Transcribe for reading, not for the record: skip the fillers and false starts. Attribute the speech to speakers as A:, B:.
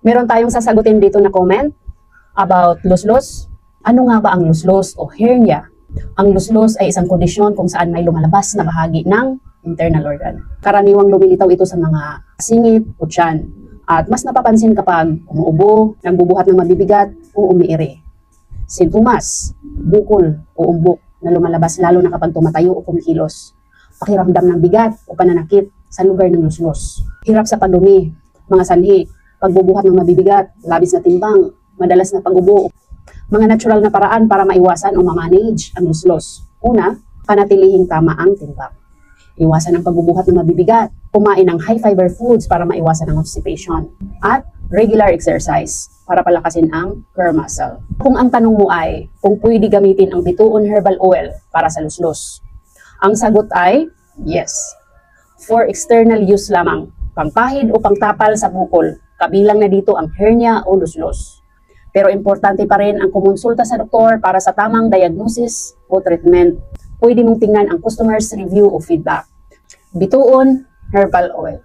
A: Meron tayong sasagutin dito na comment about luslos. Ano nga ba ang luslos o hernia? Ang luslos ay isang kondisyon kung saan may lumalabas na bahagi ng internal organ. Karaniwang lumilitaw ito sa mga singit o tiyan. At mas napapansin kapag umuubo, nagbubuhat ng mabibigat o umiiri. Sintomas, bukol o umbok na lumalabas lalo na kapag tumatayo o kumikilos. Pakiramdam ng bigat o pananakit sa lugar ng luslos. Hirap sa pagdumi, mga sanhi, pagbubuhat ng mabibigat, labis na timbang, madalas na pag-ubo. Mga natural na paraan para maiwasan o ma-manage ang luslos. Una, panatilihing tama ang timbang. Iwasan ang pagbubuhat ng mabibigat, kumain ng high-fiber foods para maiwasan ang constipation, at regular exercise para palakasin ang core muscle. Kung ang tanong mo ay kung pwede gamitin ang bituon herbal oil para sa luslos, ang sagot ay yes. For external use lamang, pangpahid o pangtapal sa bukol, kabilang na dito ang hernia o luslos. Pero importante pa rin ang kumonsulta sa doktor para sa tamang diagnosis o treatment. Pwede mong tingnan ang customer's review o feedback. Bituon herbal oil.